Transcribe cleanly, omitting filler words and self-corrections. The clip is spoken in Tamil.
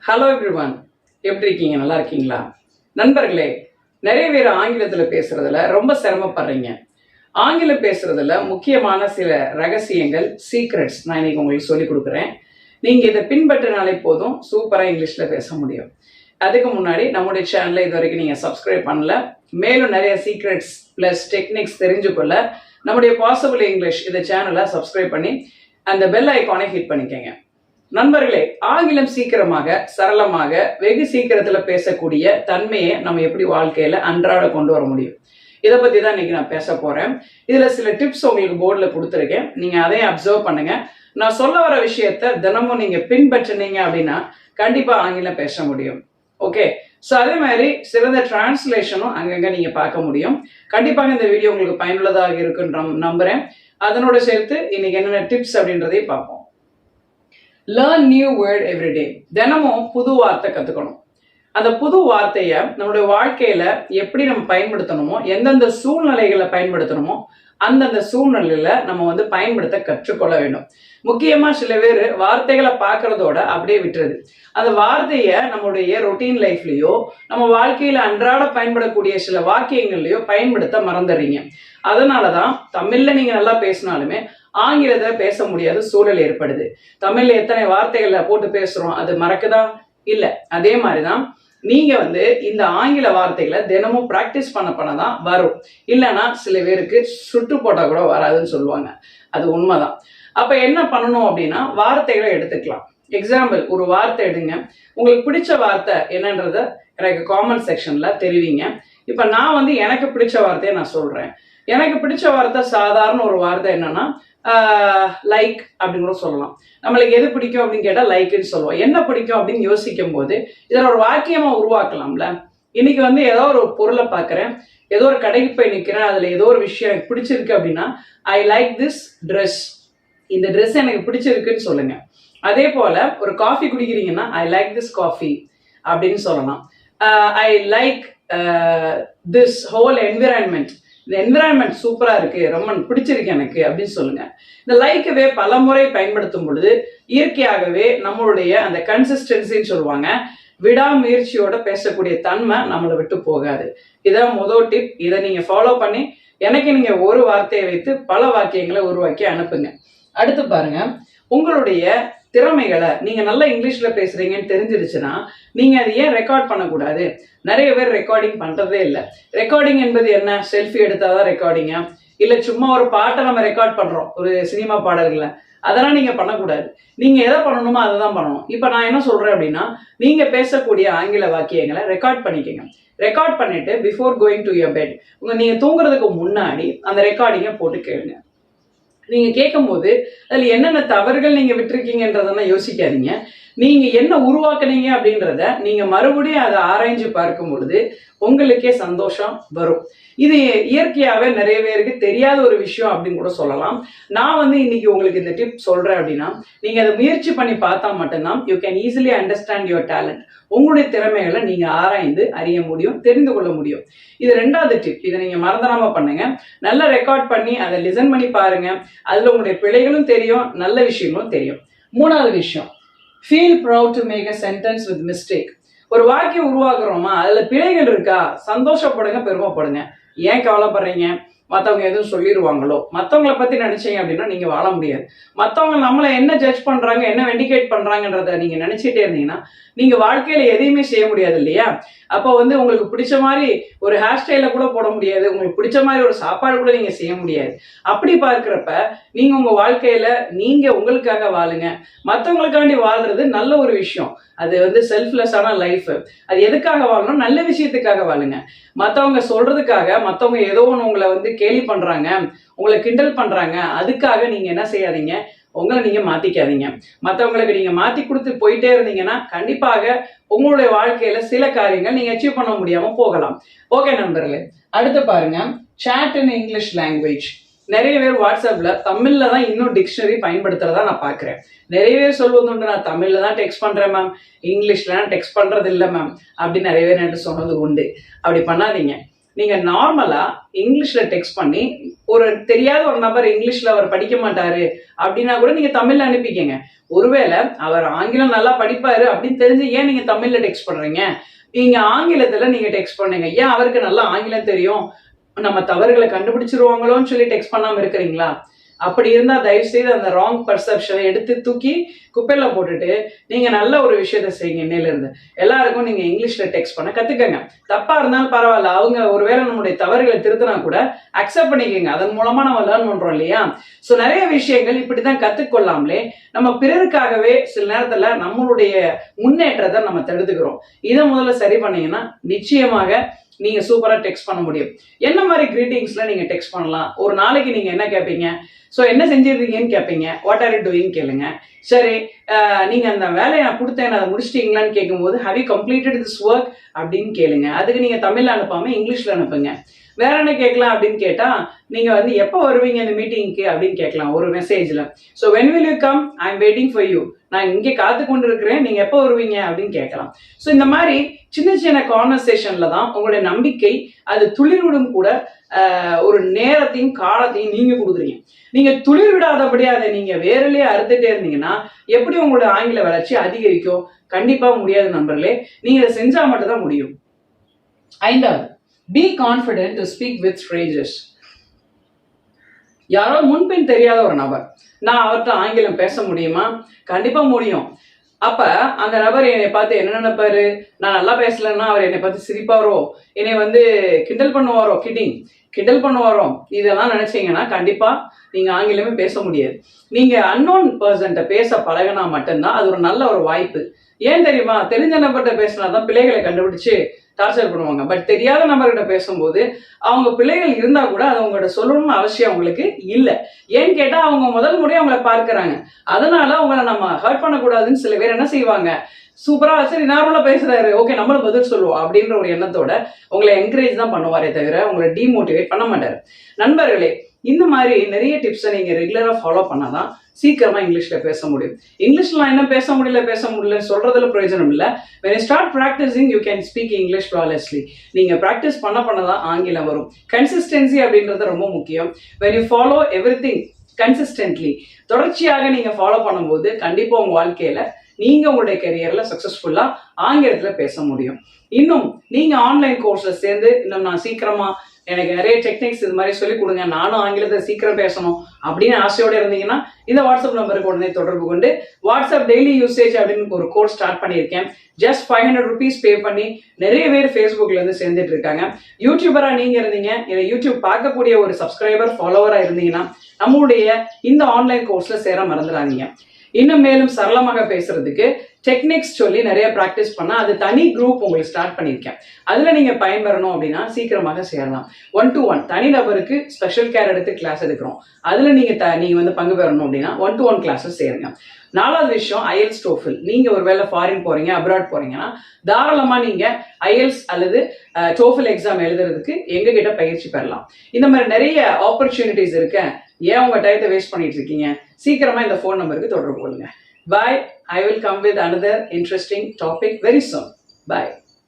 ஹலோ எவ்ரிவன், எப்படி இருக்கீங்க? நல்லா இருக்கீங்களா? நண்பர்களே, நிறைய பேர் ஆங்கிலத்தில் பேசுறதுல ரொம்ப சிரமப்படுறீங்க. ஆங்கிலம் பேசுறதுல முக்கியமான சில ரகசியங்கள், சீக்ரெட்ஸ் நான் இன்னைக்கு உங்களுக்கு சொல்லி கொடுக்குறேன். நீங்க இதை பின்பற்றினாலே போதும், சூப்பரா இங்கிலீஷ்ல பேச முடியும். அதுக்கு முன்னாடி நம்முடைய சேனலை இது வரைக்கும் நீங்க சப்ஸ்கிரைப் பண்ணல, மேலும் நிறைய சீக்ரெட்ஸ் பிளஸ் டெக்னிக்ஸ் தெரிஞ்சுக்கொள்ள நம்முடைய பாசிபிள் இங்கிலீஷ் இந்த சேனலை சப்ஸ்கிரைப் பண்ணி அந்த பெல் ஐக்கானை ஹிட் பண்ணிக்கங்க. நண்பர்களே, ஆங்கிலம் சீக்கிரமாக, சரளமாக, வெகு சீக்கிரத்துல பேசக்கூடிய தன்மையை நம்ம எப்படி வாழ்க்கையில அன்றாட கொண்டு வர முடியும், இதை பத்தி தான் இன்னைக்கு நான் பேச போறேன். இதுல சில டிப்ஸ் உங்களுக்கு போர்டில் கொடுத்துருக்கேன், நீங்க அதையும் அப்சர்வ் பண்ணுங்க. நான் சொல்ல வர விஷயத்த தினமும் நீங்க பின்பற்றினீங்க அப்படின்னா கண்டிப்பா ஆங்கிலம் பேச முடியும். ஓகே, ஸோ அதே மாதிரி சிறந்த டிரான்ஸ்லேஷனும் அங்கங்க நீங்க பார்க்க முடியும். கண்டிப்பாக இந்த வீடியோ உங்களுக்கு பயனுள்ளதாக இருக்குன்ற நம்புறேன். அதனோட சேர்த்து இன்னைக்கு என்னென்ன டிப்ஸ் அப்படின்றதையும் பார்ப்போம். Learn new word everyday. தினமும் புது வார்த்தை கற்றுக்கணும். அந்த புது வார்த்தையை நம்மளுடைய வாழ்க்கையில எப்படி நம்ம பயன்படுத்தணுமோ, எந்தெந்த சூழ்நிலைகளை பயன்படுத்தணுமோ அந்தந்த சூழ்நிலையில நம்ம பயன்படுத்த கற்றுக்கொள்ள வேண்டும். முக்கியமா சில பேர் வார்த்தைகளை பார்க்கறதோட அப்படியே விட்டுறது. அந்த வார்த்தையை நம்மளுடைய ரொட்டீன் லைஃப்லயோ, நம்ம வாழ்க்கையில அன்றாட பயன்படக்கூடிய சில வாக்கியங்கள்லயோ பயன்படுத்த மறந்துடுறீங்க. அதனாலதான் தமிழ்ல நீங்க நல்லா பேசினாலுமே ஆங்கிலத்தை பேச முடியாத சூழல் ஏற்படுது. தமிழ்ல எத்தனை வார்த்தைகளை போட்டு பேசுறோம், அது மறக்குதா? இல்ல. அதே மாதிரிதான் நீங்க இந்த ஆங்கில வார்த்தைகளை தினமும் பிராக்டிஸ் பண்ணதான் வரும். இல்லைன்னா சில பேருக்கு சுட்டு போட்டா கூட வராதுன்னு சொல்லுவாங்க. அது உண்மைதான். அப்ப என்ன பண்ணணும் அப்படின்னா, வார்த்தைகளை எடுத்துக்கலாம். எக்ஸாம்பிள், ஒரு வார்த்தை எடுங்க. உங்களுக்கு பிடிச்ச வார்த்தை என்னன்றத எனக்கு காமெண்ட் செக்ஷன்ல தெரிவிங்க. இப்ப நான் எனக்கு பிடிச்ச வார்த்தையை நான் சொல்றேன். எனக்கு பிடிச்ச வார்த்தை சாதாரண ஒரு வார்த்தை என்னன்னா லைக் அப்படின்னு கூட சொல்லலாம். நம்மளுக்கு எது பிடிக்கும் அப்படின்னு கேட்டா லைக்னு சொல்லுவோம். என்ன பிடிக்கும் அப்படின்னு யோசிக்கும் போது இதில் ஒரு வாக்கியமா உருவாக்கலாம்ல. இன்னைக்கு ஏதோ ஒரு பொருளை பார்க்குறேன், ஏதோ ஒரு கடைக்கு போய் நிற்கிறேன், அதுல ஏதோ ஒரு விஷயம் எனக்கு பிடிச்சிருக்கு அப்படின்னா ஐ லைக் திஸ் ட்ரெஸ். இந்த ட்ரெஸ் எனக்கு பிடிச்சிருக்குன்னு சொல்லுங்க. அதே போல ஒரு காஃபி குடிக்கிறீங்கன்னா ஐ லைக் திஸ் காஃபி அப்படின்னு சொல்லலாம். I like this whole environment. இந்த என்விரான்மெண்ட் சூப்பரா இருக்கு, ரொம்ப பிடிச்சிருக்கு எனக்கு அப்படின்னு சொல்லுங்க. இந்த லைக்கவே பல முறை பயன்படுத்தும் பொழுது இயற்கையாகவே நம்மளுடைய அந்த கன்சிஸ்டன்சின்னு சொல்லுவாங்க, விடாமுயற்சியோட பேசக்கூடிய தன்மை நம்மளை விட்டு போகாது. இதான் முதல் டிப். இதை நீங்க ஃபாலோ பண்ணி எனக்கு நீங்க ஒரு வார்த்தையை வைத்து பல வாக்கியங்களை உருவாக்கி அனுப்புங்க. அடுத்து பாருங்க, உங்களுடைய திறமைகளை நீங்க நல்லா இங்கிலீஷ்ல பேசுறீங்கன்னு தெரிஞ்சிருச்சுன்னா நீங்க அதை ஏன் ரெக்கார்ட் பண்ணக்கூடாது? நிறைய பேர் ரெக்கார்டிங் பண்றதே இல்லை. ரெக்கார்டிங் என்பது என்ன? செல்ஃபி எடுத்தாதான் ரெக்கார்டிங்கா? இல்ல சும்மா ஒரு பாட்டை நம்ம ரெக்கார்ட் பண்றோம், ஒரு சினிமா பாடல்களை, அதெல்லாம் நீங்க பண்ணக்கூடாது. நீங்க எதை பண்ணணுமோ அதை தான் பண்ணணும். இப்ப நான் என்ன சொல்றேன் அப்படின்னா, நீங்க பேசக்கூடிய ஆங்கில வாக்கியங்களை ரெக்கார்ட் பண்ணிக்கங்க. ரெக்கார்ட் பண்ணிட்டு before going to your bed, நீங்க தூங்குறதுக்கு முன்னாடி அந்த ரெக்கார்டிங்கை போட்டு கேளுங்க. நீங்க கேட்கும் போது அதுல என்னென்ன தவறுகள் நீங்க விட்டுருக்கீங்கன்றதெல்லாம் யோசிக்காதீங்க. நீங்க என்ன உருவாக்குனீங்க அப்படின்றத நீங்க மறுபடியும் அதை ஆராய்ஞ்சு பார்க்கும் பொழுது உங்களுக்கே சந்தோஷம் வரும். இது இயற்கையாவே நிறைய பேருக்கு தெரியாத ஒரு விஷயம் அப்படின்னு கூட சொல்லலாம். நான் இன்னைக்கு உங்களுக்கு இந்த டிப் சொல்றேன் அப்படின்னா, நீங்க அதை முயற்சி பண்ணி பார்த்தா மட்டும்தான் you can easily understand your talent. உங்களுடைய திறமைகளை நீங்க ஆராய்ந்து அறிய முடியும், தெரிந்து கொள்ள முடியும். இது ரெண்டாவது டிப். இதை நீங்க மறந்துடாம பண்ணுங்க. நல்லா ரெக்கார்ட் பண்ணி அதை லிசன் பண்ணி பாருங்க. அதுல உங்களுடைய பிழைகளும் தெரியும், நல்ல விஷயங்களும் தெரியும். மூணாவது விஷயம், feel proud to make a sentence with mistake. ஒரு வாக்கியம் உருவாக்குறோமா, அதுல பிழைகள் இருக்கா, சந்தோஷப்படுங்க, பெருமைப்படுங்க. ஏன் கவலைப்படுறீங்க? மற்றவங்க எதுவும் சொல்லிடுவாங்களோ? மற்றவங்களை பத்தி நினைச்சீங்க அப்படின்னா நீங்க வாழ முடியாது. மற்றவங்க நம்மளை என்ன ஜட்ஜ் பண்றாங்க, என்ன வெண்டிகேட் பண்றாங்கன்றத நீங்க நினைச்சிட்டே இருந்தீங்கன்னா நீங்க வாழ்க்கையில எதையுமே செய்ய முடியாது இல்லையா? அப்போ உங்களுக்கு பிடிச்ச மாதிரி ஒரு ஹேர் ஸ்டைல கூட போட முடியாது, உங்களுக்கு பிடிச்ச மாதிரி ஒரு சாப்பாடு கூட நீங்க செய்ய முடியாது. அப்படி பார்க்கிறப்ப நீங்க உங்க வாழ்க்கையில நீங்க உங்களுக்காக வாழுங்க. மற்றவங்களுக்காண்டி வாழ்றது நல்ல ஒரு விஷயம். அது செல்ஃப்லெஸ்ஸான லைஃப். அது எதுக்காக வாழணும்? நல்ல விஷயத்துக்காக வாழுங்க. மற்றவங்க சொல்றதுக்காக, மற்றவங்க ஏதோ ஒன்று உங்களை கேலி பண்றாங்க, உங்களை கிண்டல் பண்றாங்க, அதுக்காக நீங்க என்ன செய்யாதீங்க, உங்களை நீங்க மாத்திக்காதீங்க. மற்றவங்களுக்கு நீங்க மாத்தி கொடுத்து போயிட்டே இருந்தீங்கன்னா கண்டிப்பாக உங்களுடைய வாழ்க்கையில சில காரியங்கள் நீங்க அச்சீவ் பண்ண முடியாம போகலாம். ஓகே நண்பர்களே, அடுத்து பாருங்க, chat in English language. நிறைய பேர் வாட்ஸ்அப்ல தமிழ்ல தான் இன்னும் டிக்ஷனரி பயன்படுத்துறதா நான் பாக்குறேன். நிறைய பேர் சொல்வது உண்டு, நான் தமிழ்ல தான் டெக்ஸ்ட் பண்றேன் மேம், இங்கிலீஷ்ல டெக்ஸ்ட் பண்றது இல்லை மேம் அப்படி நிறைய பேர் என்கிட்ட சொன்னது உண்டு. அப்படி பண்ணாதீங்க. நீங்க நார்மலா இங்கிலீஷ்ல டெக்ஸ்ட் பண்ணி ஒரு தெரியாத ஒரு நபர் இங்கிலீஷ்ல அவர் படிக்க மாட்டாரு அப்படின்னா கூட நீங்க தமிழ்ல அனுப்பிக்கங்க. ஒருவேளை அவர் ஆங்கிலம் நல்லா படிப்பாரு அப்படின்னு தெரிஞ்சு ஏன் நீங்க தமிழ்ல டெக்ஸ்ட் பண்றீங்க? நீங்க ஆங்கிலத்துல நீங்க டெக்ஸ்ட் பண்ணுங்க. ஏன் அவருக்கு நல்லா ஆங்கிலம் தெரியும், நம்ம தவறுகளை கண்டுபிடிச்சிருவாங்களோன்னு சொல்லி டெக்ஸ்ட் பண்ணாம இருக்கிறீங்களா? அப்படி இருந்தா தயவு செய்து அந்த ராங் பர்செப்ஷனை எடுத்து தூக்கி குப்பையில போட்டுட்டு நீங்க நல்ல ஒரு விஷயத்த செய்யுங்க. இன்னையில இருந்து எல்லாருக்கும் நீங்க இங்கிலீஷ்ல டெக்ஸ்ட் பண்ண கத்துக்கங்க. தப்பா இருந்தாலும் பரவாயில்ல, அவங்க ஒருவேளை நம்முடைய தவறுகளை திருத்தினா கூட அக்செப்ட் பண்ணிக்கோங்க. அதன் மூலமா நம்ம லேர்ன் பண்றோம் இல்லையா? ஸோ நிறைய விஷயங்கள் இப்படிதான் கத்துக்கொள்ளாமலே நம்ம பிறருக்காகவே சில நேரத்துல நம்மளுடைய முன்னேற்றத்தை நம்ம தடுத்துக்கிறோம். இதை முதல்ல சரி பண்ணீங்கன்னா நிச்சயமாக நீங்க சூப்பரா டெக்ஸ்ட் பண்ண முடியும். என்ன மாதிரி கிரீட்டிங்ஸ்ல நீங்க டெக்ஸ்ட் பண்ணலாம்? ஒரு நாளைக்கு நீங்க என்ன கேட்பீங்க? ஸோ என்ன செஞ்சிருக்கீங்கன்னு கேட்பீங்க. வாட் ஆர் யூ டூயிங் கேளுங்க. சரி, நீங்க அந்த வேலையை நான் கொடுத்தேன் அதை முடிச்சிட்டீங்களான்னு கேட்கும்போது how you completed this work அப்படின்னு கேளுங்க. அதுக்கு நீங்க தமிழ்ல அனுப்பாம இங்கிலீஷ்ல அனுப்புங்க. வேற என்ன கேட்கலாம் அப்படின்னு கேட்டா, நீங்க வந்து எப்போ வருவீங்க இந்த மீட்டிங்க்கு அப்படின்னு கேட்கலாம் ஒரு மெசேஜ்ல. So when will you come, I am waiting for you, நான் இங்கே காத்து கொண்டு இருக்கிறேன், நீங்க எப்போ வருவீங்க அப்படின்னு கேட்கலாம். ஸோ இந்த மாதிரி சின்ன சின்ன கான்வர்சேஷன்ல தான் உங்களுடைய நம்பிக்கை அது துளிர்விடும் கூட ஒரு நேரத்தையும் காலத்தையும் நீங்க கொடுக்குறீங்க. நீங்க துளிர் விடாதபடி அதை நீங்க வேறலையே அறுத்துட்டே இருந்தீங்கன்னா எப்படி உங்களுடைய ஆங்கில வளர்ச்சி அதிகரிக்கும்? கண்டிப்பா முடியாது நண்பர்களே. நீங்க இதை செஞ்சா மட்டும் தான் முடியும். 5வது, be confident to speak with strangers. யாரோ முன்பின் தெரியாத ஒரு நபர், நான் அவர்கிட்ட ஆங்கிலம் பேச முடியுமா? கண்டிப்பா முடியும். அப்ப அந்த நபர் என்னை பார்த்து என்ன நினைப்பாரு? நான் நல்லா பேசலன்னா அவர் என்னை பார்த்து சிரிப்பாரோ, என்னை வந்து கிண்டல் பண்ணுவாரோ, கிண்டல் பண்ணுவாரோ, இதெல்லாம் நினைச்சீங்கன்னா கண்டிப்பா நீங்க ஆங்கிலமே பேச முடியாது. நீங்க அன்னோன் பர்சன்ட்ட பேச பழகினா மட்டும்தான் அது ஒரு நல்ல ஒரு வாய்ப்பு. ஏன் தெரியுமா? தெரிஞ்ச நபர்கிட்ட பேசினாதான் பிள்ளைகளை கண்டுபிடிச்சு டார்ச்சர் பண்ணுவாங்க. பட் தெரியாத நபர்கிட்ட பேசும்போது அவங்க பிள்ளைகள் இருந்தா கூட அது அவங்கள்ட்ட சொல்லணும்னு அவசியம் அவங்களுக்கு இல்லை. ஏன்னு கேட்டா அவங்க முதல் முறையாக அவங்கள பார்க்கிறாங்க. அதனால அவங்கள நம்ம ஹர்ட் பண்ணக்கூடாதுன்னு சில பேர் என்ன செய்வாங்க, சூப்பரா சரி நார்மலா பேசுறாரு, ஓகே நம்மளும் பதில் சொல்லுவோம் அப்படின்ற ஒரு எண்ணத்தோட உங்களை என்கரேஜ் தான் பண்ணுவாரே தவிர உங்களை டிமோட்டிவேட் பண்ண மாட்டாரு. நண்பர்களே, இந்த மாதிரி நிறைய டிப்ஸை நீங்க ரெகுலரா ஃபாலோ பண்ணாதான் சீக்கிரமா இங்கிலீஷ்ல பேச முடியும். இங்கிலீஷ்ல என்ன பேச முடியல சொல்றதுல பிரயோஜனம் இல்லை. when you start practicing you can speak English flawlessly. நீங்க பிராக்டிஸ் பண்ணதான் ஆங்கிலம் வரும். கன்சிஸ்டன்சி அப்படின்றது ரொம்ப முக்கியம். when you follow everything consistently, தொடர்ச்சியாக நீங்க ஃபாலோ பண்ணும்போது கண்டிப்பா உங்க வாழ்க்கையில நீங்க உங்களுடைய கெரியர்ல சக்சஸ்ஃபுல்லா ஆங்கிலத்துல பேச முடியும். இன்னும் நீங்க ஆன்லைன் கோர்ஸ்ல சேர்ந்து இன்னும் நான் சீக்கிரமா எனக்கு நிறைய டெக்னிக்ஸ் இது மாதிரி சொல்லி கொடுங்க, நானும் ஆங்கிலத்தை சீக்கிரம் பேசணும் அப்படின்னு ஆசையோட இருந்தீங்கன்னா இந்த வாட்ஸ்அப் நம்பருக்கு உடனே தொடர்பு கொண்டு வாட்ஸ்அப் டெய்லி யூசேஜ் அப்படின்னு ஒரு கோர்ஸ் ஸ்டார்ட் பண்ணியிருக்கேன். ஜஸ்ட் 500 rupees பே பண்ணி நிறைய பேர் ஃபேஸ்புக்ல இருந்து சேர்ந்துட்டு இருக்காங்க. யூடியூபரா நீங்க இருந்தீங்க, இல்லை யூடியூப் பார்க்கக்கூடிய ஒரு சப்ஸ்கிரைபர் ஃபாலோவரா இருந்தீங்கன்னா நம்மளுடைய இந்த ஆன்லைன் கோர்ஸ்ல சேர மறந்துடாதீங்க. இன்னும் மேலும் சரளமாக பேசுறதுக்கு டெக்னிக்ஸ் சொல்லி நிறைய ப்ராக்டிஸ் பண்ணா அது தனி குரூப் உங்களுக்கு ஸ்டார்ட் பண்ணியிருக்கேன். அதுல நீங்க பயன்பெறணும் அப்படின்னா சீக்கிரமாக சேரலாம். 1-to-1 தனி நபருக்கு ஸ்பெஷல் கேர் எடுத்து கிளாஸ் எடுக்கிறோம். அதுல நீங்க வந்து பங்கு பெறணும் அப்படின்னா 1-to-1 கிளாஸஸ் சேருங்க. 4வது விஷயம், IELTS TOEFL. நீங்க ஒருவேளை ஃபாரின் போறீங்க, அப்ராட் போறீங்கன்னா தாராளமா நீங்க IELTS அல்லது TOEFL எக்ஸாம் எழுதுறதுக்கு எங்க கிட்ட பயிற்சி பெறலாம். இந்த மாதிரி நிறைய ஆப்பர்ச்சுனிட்டிஸ் இருக்கு. ஏன் உங்க டயத்தை வேஸ்ட் பண்ணிட்டு இருக்கீங்க? சீக்கிரமா இந்த ஃபோன் நம்பருக்கு தொடர்பு கொள்ளுங்க. Bye. I will come with another interesting topic very soon. Bye.